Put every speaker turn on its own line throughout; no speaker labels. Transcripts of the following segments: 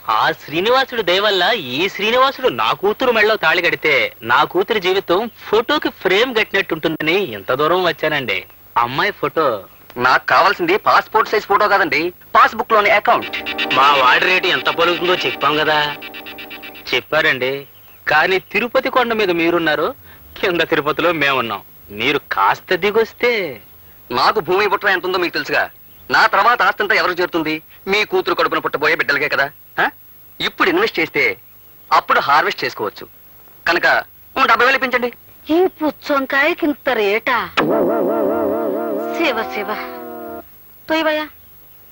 ఆ శ్రీనివాసుడు దయవల్ల ఈ శ్రీనివాసుడు నా కూతురు మెళ్ళలో తాళి కడితే నా కూతురి జీవితం ఫోటోకి ఫ్రేమ్ కట్టినట్టుంటుందని ఎంత దూరం వచ్చానండి. అమ్మాయి ఫోటో
నాకు కావాల్సింది పాస్పోర్ట్ సైజ్ ఫోటో కాదండి, పాస్బుక్ లోని అకౌంట్.
మా వాడి రేటు ఎంత పలుకుతుందో చెప్పాం కదా. చెప్పారండి, కానీ తిరుపతి కొండ మీద మీరున్నారు, కింద తిరుపతిలో మేమున్నాం. మీరు కాస్త దిగొస్తే.
నాకు భూమి పుట్ట ఎంత ఉందో మీకు తెలుసుగా. నా తర్వాత ఆస్తంతా ఎవరు చేరుతుంది? మీ కూతురు కడుపున పుట్టబోయే బిడ్డలకే కదా. ఇప్పుడు ఇన్వెస్ట్ చేస్తే అప్పుడు హార్వెస్ట్ చేసుకోవచ్చు. కనుక 70,000 ఇప్పించండి.
ఈ పుచ్చంకాయకి ఇంత రేటా? శివ శివ తొయ్యవయ్యా.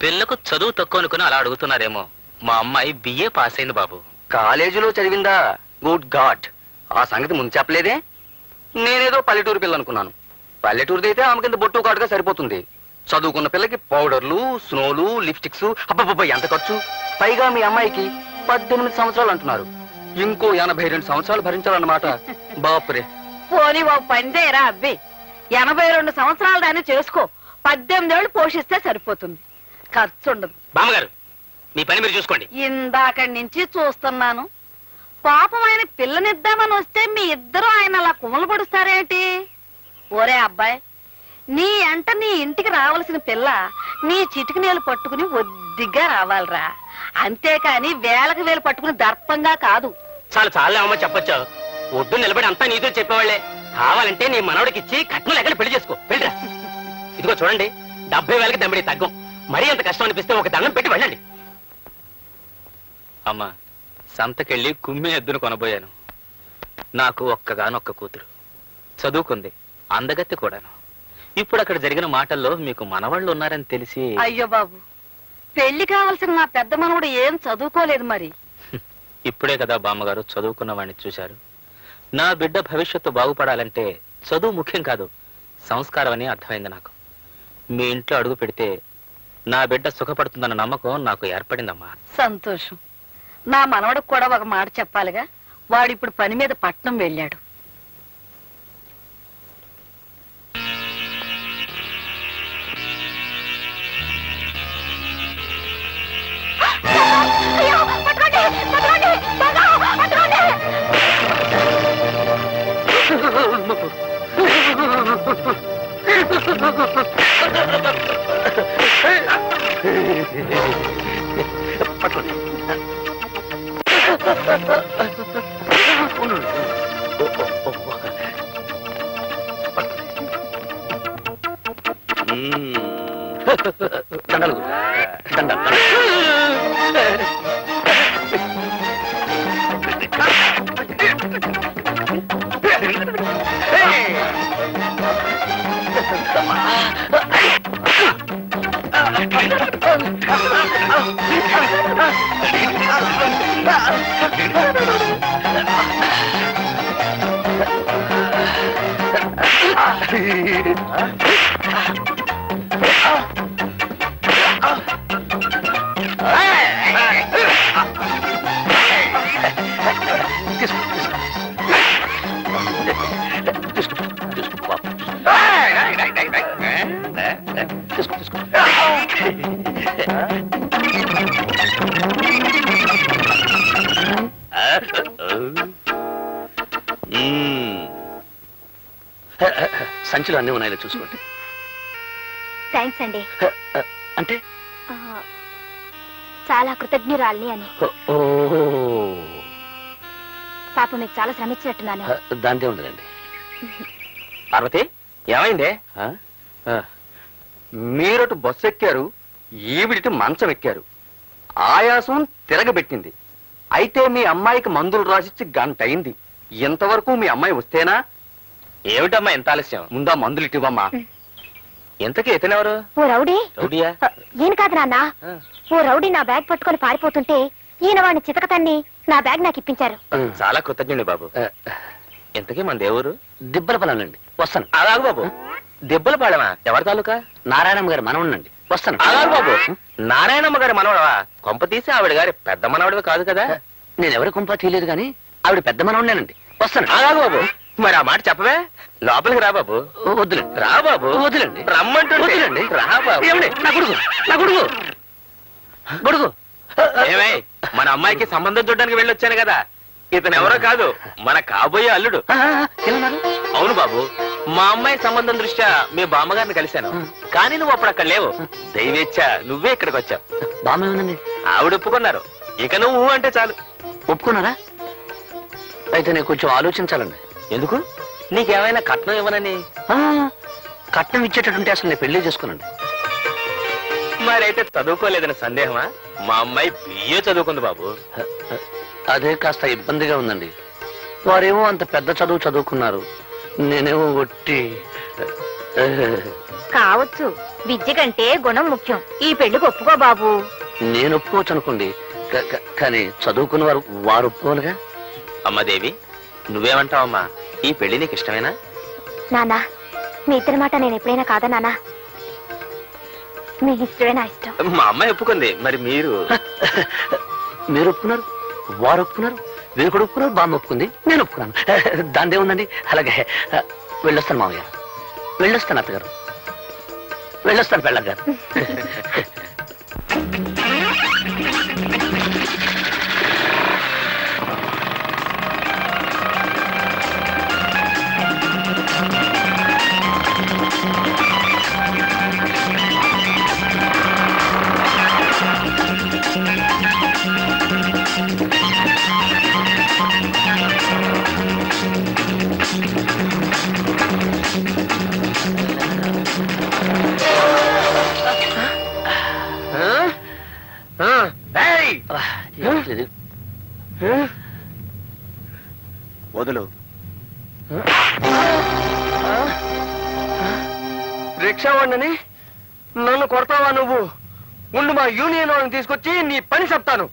పిల్లకు చదువు తక్కువ అనుకుని అలా అడుగుతున్నారేమో. మా అమ్మాయి బిఏ పాస్ అయింది బాబు.
కాలేజీలో చదివిందా? గుడ్ గాడ్, ఆ సంగతి ముందు చెప్పలేదే. నేనేదో పల్లెటూరు పిల్ల అనుకున్నాను. పల్లెటూరుది అయితే ఆమె కింద బొట్టు కాటుగా సరిపోతుంది. చదువుకున్న పిల్లకి పౌడర్లు, స్నోలు, లిప్స్టిక్స్, అబ్బబ్బబ్బ ఎంత ఖర్చు. పైగా మీ అమ్మాయికి 18 సంవత్సరాలు అంటున్నారు. ఇంకో 82 సంవత్సరాలు భరించాలన్నమాట. బాపురే.
పోనీ ఓ పని చేయరా అబ్బి, 82 సంవత్సరాలు దాన్ని చేసుకో. 18 ఏళ్ళు పోషిస్తే సరిపోతుంది, ఖర్చు ఉండదు.
బామ్మగారు, మీ పని మీరు చూసుకోండి.
ఇందాకడి నుంచి చూస్తున్నాను. పాపం ఆయన పిల్లనిద్దామని వస్తే మీ ఇద్దరు ఆయన అలా కుమలు పడుస్తారేంటి? ఓరే అబ్బాయి, నీ అంట నీ ఇంటికి రావాల్సిన పిల్ల నీ చిటికి నీళ్ళు పట్టుకుని ఒద్దిగ్గా రావాలిరా, అంతేకాని వేలకు వేలు పట్టుకుని దర్పంగా కాదు.
చాలా చాలా అమ్మ చెప్పొచ్చు. ఒడ్డు నిలబడి అంతా నీతో చెప్పేవాళ్లే. కావాలంటే నీ మనవడికి ఇచ్చి కట్నం ఎక్కడ పెళ్లి చేసుకో. వెళ్ళరా. ఇదిగో చూడండి, 70,000కి దమ్మిడి తగ్గం. మరీ అంత కష్టం అనిపిస్తే ఒక దండం పెట్టి వెళ్ళండి. అమ్మా, సంతకెళ్ళి కుమ్మి ఎద్దును కొనబోయాను. నాకు ఒక్కగానొక్క కూతురు, చదువుకుంది, అందగత్తె కూడాను. ఇప్పుడు అక్కడ జరిగిన మాటల్లో మీకు మనవాళ్ళు ఉన్నారని తెలిసి.
అయ్యో బాబు, పెళ్లి కావాల్సిన నా పెద్ద మనవడు ఏం చదువుకోలేదు మరి.
ఇప్పుడే కదా బామ్మగారు చదువుకున్న వాడిని చూశారు. నా బిడ్డ భవిష్యత్తు బాగుపడాలంటే చదువు ముఖ్యం కాదు, సంస్కారం అని అర్థమైంది నాకు. మీ ఇంట్లో అడుగు పెడితే నా బిడ్డ సుఖపడుతుందన్న నమ్మకం నాకు ఏర్పడిందమ్మా.
సంతోషం. నా మనవడికి కూడా ఒక మాట చెప్పాలిగా. వాడిప్పుడు పని మీద పట్నం వెళ్ళాడు.
సంచులు అన్నీ ఉన్నాయో చూసుకోండి.
థ్యాంక్స్ అండి.
అంటే
చాలా కృతజ్ఞురాల్ని అని. పాప మీకు చాలా శ్రమించినట్టున్నాను.
దాంతే ఉండదండి.
పార్వతి, ఏమైందే?
మీరటు బస్సు ఎక్కారు, ఈవిడిటి మంచం ఎక్కారు. ఆయాసం తిరగబెట్టింది. అయితే మీ అమ్మాయికి మందులు రాసిచ్చి గంట అయింది. ఇంతవరకు మీ అమ్మాయి వస్తేనా?
ఏమిటమ్మా ఎంత ఆలస్యం?
ముందా మందులు ఇటివమ్మా.
ఎంతకీ ఇతనెవరు?
ఓ రౌడీ.
రౌడీయా?
ఈయన కాదు నాన్న. ఓ రౌడీ నా బ్యాగ్ పట్టుకొని పారిపోతుంటే ఈయన వాడిని చితకతన్ని నా బ్యాగ్ నాకు ఇప్పించారు.
చాలా కృతజ్ఞుడి బాబు. ఎంతకీ మన దేవురు?
దిబ్బలపల్లండి. వస్తాను.
అలాగు బాబు. దిబ్బలపాళెమా? ఎవరి తాలూకా?
నారాయణమ్మ గారి మనవనండి. వస్తాను.
అలాగు బాబు. నారాయణమ్మ గారి మనవడవా? కొంప తీసి ఆవిడ గారి పెద్ద మనవడివి కాదు కదా?
నేను ఎవరి కొంప తీయలేదు కానీ ఆవిడ పెద్ద మనవనేనండి. వస్తాను.
అలాగు బాబు. మరి ఆ మాట చెప్పవే. లోపలికి రా బాబు.
వద్దులేండి.
రా బాబు.
వద్దులేండి.
రమ్మంటుండి. రా బాబు.
నా గొడుగు, నా గొడుగు, గొడుగు.
ఏమై, మన మన అమ్మాయికి సంబంధం చూడడానికి వెళ్ళొచ్చాను కదా, ఇతను ఎవరో కాదు, మన కాబోయే అల్లుడు. అవును బాబు, మా అమ్మాయి సంబంధం దృష్ట్యా మీ బామ్మగారిని కలిశాను, కానీ నువ్వు అప్పుడు అక్కడ లేవు. దైవేచ్ఛ నువ్వే ఇక్కడికి వచ్చావు.
బామ్మేమోనండి?
ఆవిడ ఒప్పుకున్నారు, ఇక నువ్వు అంటే చాలు.
ఒప్పుకున్నారా? అయితే నేను కొంచెం ఆలోచించాలండి.
ఎందుకు? నీకేమైనా కట్నం ఇవ్వనని?
కట్నం ఇచ్చేటట్టుంటే అసలు నేను పెళ్లి చేసుకున్నాను.
మరైతే చదువుకోలేదని సందేహమా? మా అమ్మాయి బిఏ చదువుకుంది బాబు.
అదే కాస్త ఇబ్బందిగా ఉందండి. వారేమో అంత పెద్ద చదువు చదువుకున్నారు, నేనేమో ఒట్టి.
కావచ్చు, విద్య కంటే గుణం ముఖ్యం. ఈ పెళ్లికి ఒప్పుకో బాబు.
నేను ఒప్పుకోవచ్చు అనుకోండి, కానీ చదువుకున్న వారు ఒప్పుకోవాలిగా.
అమ్మదేవి, నువ్వేమంటావమ్మా? ఈ పెళ్లి నీకు ఇష్టమేనా?
నానా, మీ ఇద్దరి మాట నేను ఎప్పుడైనా కాదా నానా? మీ ఇష్టమే నా ఇష్టం.
మా అమ్మాయి ఒప్పుకుంది, మరి మీరు?
మీరు ఒప్పుకున్నారు, వారు ఒప్పుకున్నారు, వీరు కూడా ఒప్పుకున్నారు, బామ్మ ఒప్పుకుంది, నేను ఒప్పుకున్నాను. దాందే ఉందండి. అలాగే వెళ్ళొస్తాను మామయ్య, వెళ్ళొస్తాను అత్తగారు, వెళ్ళొస్తాను పెళ్ళగారు.
వదులు. రిక్షా వాడిని నన్ను కొడతావా నువ్వు? ఉండు, మా యూనియన్ వాళ్ళని తీసుకొచ్చి నీ పని చెప్తాను.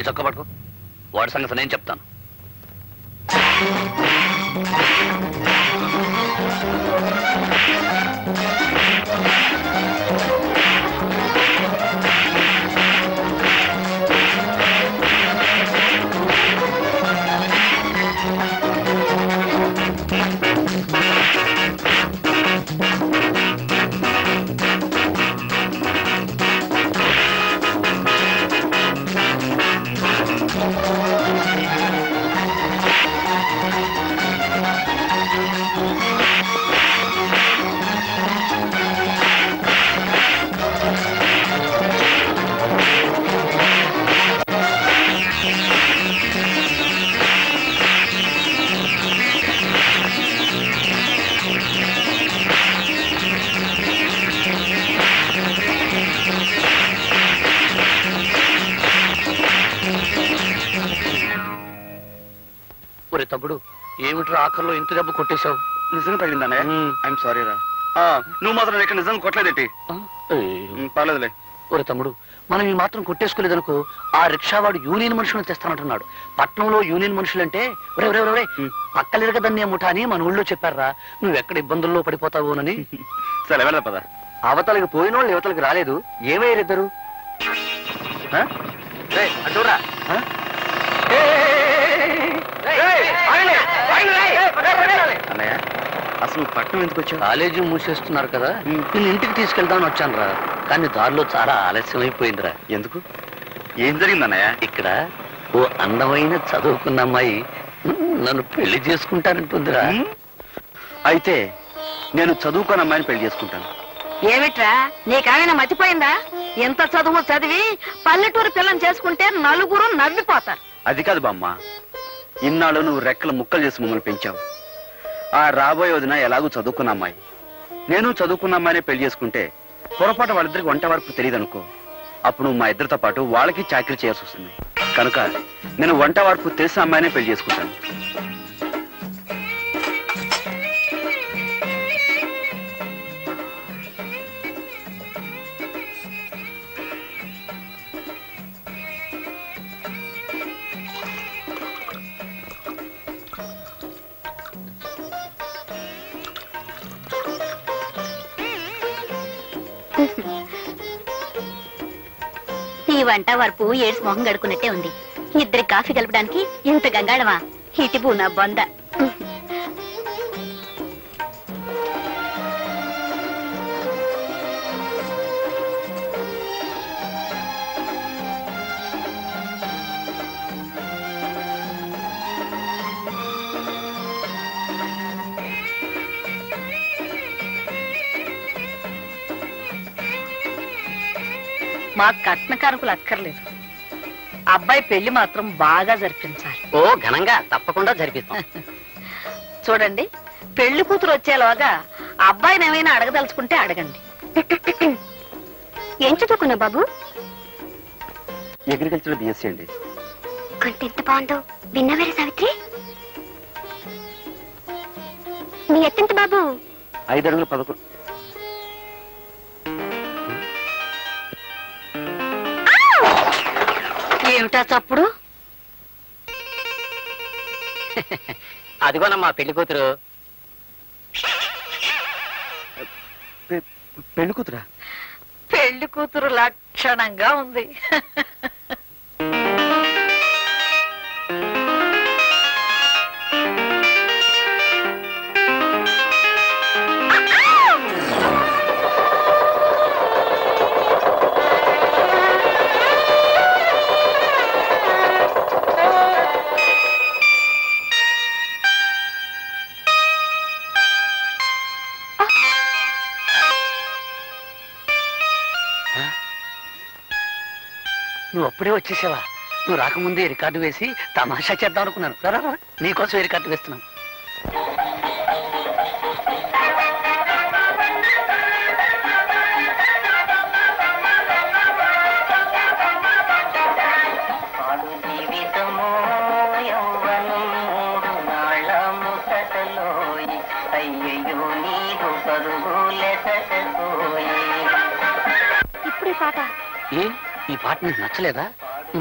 ఇదొక్క పట్టుకో, వాడి సంగతి నేను చెప్తాను. ఒరే తమ్ముడు, ఏమిట్రా ఆఖరిలో ఇంత దెబ్బ కొట్టేశావు?
నిజంగా తగిలిందానే? ఐఎమ్ సారీ రా. నువ్వు మాత్రం ఇక్కడ నిజంగా కొట్టలేదేటి? పర్లేదులే.
ఒరే తమ్ముడు, మనం ఈ మాత్రం కొట్టేసుకోలేదనుకో, ఆ రిక్షావాడు యూనియన్ మనుషులను తెస్తానంటున్నాడు. పట్నంలో యూనియన్ మనుషులంటే ఒరే ఒరే ఒరే పక్కలిరగదన్నే ముఠా అని మన ఊళ్ళో చెప్పారా. నువ్వెక్కడ ఇబ్బందుల్లో పడిపోతావోనని.
సరే వెళ్ళదా పద.
అవతలకి పోయిన వాళ్ళు యువతలకి రాలేదు, ఏమయ్యారు ఇద్దరు?
అడ్డూరా.
అన్నయ్య, అసలు పట్నం ఎందుకు వచ్చావు?
కాలేజీ మూసేస్తున్నారు కదా, నేను ఇంటికి తీసుకెళ్దామని వచ్చాను రా. కానీ దారిలో చాలా ఆలస్యం అయిపోయిందిరా.
ఎందుకు? ఏం జరిగిందన్నయ్య?
ఇక్కడ ఓ అందమైన చదువుకున్న అమ్మాయి నన్ను పెళ్లి చేసుకుంటానంటుందిరా.
అయితే నేను చదువుకున్న అమ్మాయిని పెళ్లి చేసుకుంటాను.
ఏమిట్రా, నీకేమైనా మర్చిపోయిందా? ఎంత చదువు చదివి పల్లెటూరు పిల్లని చేసుకుంటే నలుగురు నవ్విపోతారు.
అది కాదు బామ్మ, ఇన్నాళ్ళు నువ్వు రెక్కలు ముక్కలు చేసి మమ్మల్ని పెంచావు. ఆ రాబోయే వదిన ఎలాగూ చదువుకున్న అమ్మాయి, నేను చదువుకున్న అమ్మాయినే పెళ్లి చేసుకుంటే పొరపాటు వాళ్ళిద్దరికి వంట వరకు తెలియదు అనుకో, అప్పుడు నువ్వు మా ఇద్దరితో పాటు వాళ్ళకి చాకరీ చేయాల్సి వస్తుంది. కనుక నేను వంట వరకు తెలిసిన అమ్మాయినే పెళ్లి చేసుకుంటాను.
నీ వంట వరపు ఏడ్స్ మొహం గడుకున్నట్టే ఉంది. ఇద్దరి కాఫీ కలపడానికి ఇంత గంగాళమా? ఇటిబు నా బొంద. మా కట్న కానుకలు అక్కర్లేదు, అబ్బాయి పెళ్లి మాత్రం బాగా జరిపించాలి.
ఓ ఘనంగా తప్పకుండా జరిపిస్తాం.
చూడండి, పెళ్లి కూతురు వచ్చేలాగా అబ్బాయిని ఏమైనా అడగదలుచుకుంటే అడగండి.
ఏం చదువుకున్నా బాబు?
అగ్రికల్చర్ బిఎస్సీ అండి.
కొంత ఎంత బాగుందో విన్నవేరే సావిత్రి. మీ ఎత్తెంత బాబు?
5 అడుగులు 11.
ఏమిటా చప్పుడు?
అదిగోనమ్మా పెళ్లి కూతురు.
పెళ్లి కూతురా?
పెళ్లి కూతురు లక్షణంగా ఉంది.
నువ్వు అప్పుడే వచ్చేసావా? నువ్వు రాకముందే రికార్డు వేసి తమాషా చేద్దాం అనుకున్నాను. రా, నీకోసం రికార్డు వేస్తున్నాను.
ఇప్పుడు పాట
ఈ పాట నీకు నచ్చలేదా?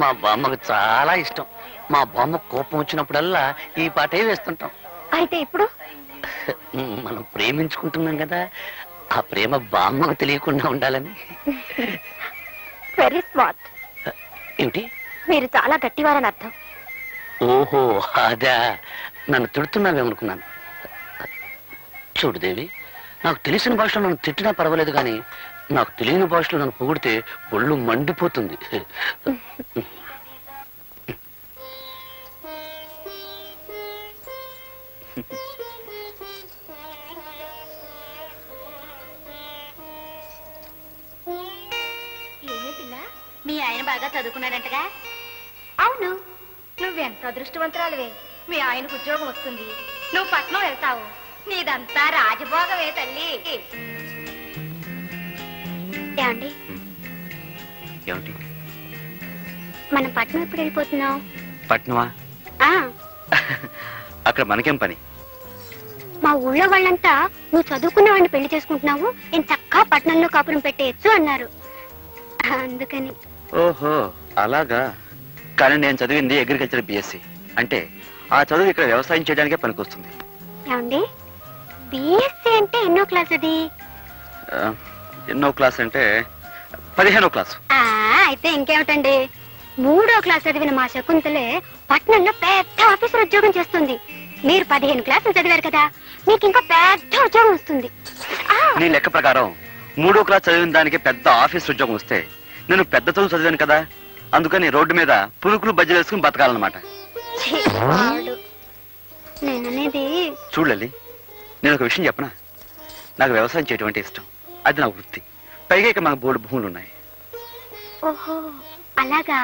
మా బామ్మకు చాలా ఇష్టం. మా బామ్మ కోపం వచ్చినప్పుడల్లా ఈ పాటే వేస్తుంటాం.
అయితే ఇప్పుడు
మనం ప్రేమించుకుంటున్నాం కదా, ఆ ప్రేమ బామ్మకు తెలియకుండా ఉండాలని.
Very smart.
ఏమిటి?
మీరు చాలా గట్టివారని అర్థం.
ఓహో అదా, నన్ను తిడుతున్నావేమనుకున్నాను. చూడు దేవి, నాకు తెలిసిన భాషలో నన్ను తిట్టినా పర్వాలేదు, కానీ నాకు తెలియని భాషలో నన్ను పొగిడితే ఒళ్ళు మండిపోతుంది.
మీ ఆయన బాగా చదువుకున్నాడంటగా?
అవును, నువ్వెంత అదృష్టవంతురాలువే. మీ ఆయనకు ఉద్యోగం వస్తుంది, నువ్వు పట్నం వెళ్తావు. నీదంతా రాజభోగమే తల్లి. ఏమండి,
ఏమిటి?
మనం పట్నం ఎప్పుడు వెళ్ళిపోతున్నాం?
పట్నమా? అక్కడ మనకేం పని?
మా ఊళ్ళో వాళ్ళంతా నువ్వు చదువుకున్న వాడిని పెళ్లి చేసుకుంటున్నావు, నేను చక్కగా పట్నంలో కాపురం పెట్టేయచ్చు అన్నారు. అందుకని.
ఓహో అలాగా. కానీ నేను చదివింది అగ్రికల్చర్ బిఎస్సీ. అంటే ఆ చదువు ఇక్కడ వ్యవసాయం చేయడానికే పనికొస్తుంది.
ఏమండి, బిఎస్సీ అంటే ఎన్నో క్లాస్ అది?
ఎన్నో క్లాస్ అంటే 15వ క్లాస్.
అయితే ఇంకేమిటండి, 3వ క్లాస్ చదివిన మా శకుంతలే పట్నంలో పెద్ద ఆఫీసర్ ఉద్యోగం చేస్తుంది. మీరు 15 క్లాసులు చదివారు కదా, మీకు ఇంకా పెద్ద ఉద్యోగం వస్తుంది.
నీ లెక్క ప్రకారం 3వ క్లాస్ చదివిన దానికి పెద్ద ఆఫీస్ ఉద్యోగం వస్తే నేను పెద్ద చదువు చదివాను కదా, అందుకని రోడ్డు మీద పురుకులు బజ్జలు వేసుకుని బతకాలన్నమాట.
నేననేది
చూడలే, నేను ఒక విషయం చెప్పనా? నాకు వ్యవసాయం చేయడం అంటే ఇష్టం, అది నా వృత్తి. పైగా ఇక మాకు బోర్డు భూములు ఉన్నాయి.
ఓహో అలాగా.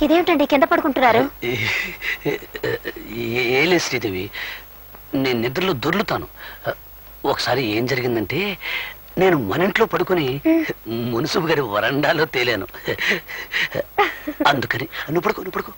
ఇదేమిటండి కింద పడుకుంటున్నారు?
ఏలే శ్రీదేవి, నేను నిద్రలో దొర్లుతాను. ఒకసారి ఏం జరిగిందంటే, నేను మన ఇంట్లో పడుకుని మున్సిపు గారి వరండాలో తేలాను. అందుకని నువ్వు పడుకో.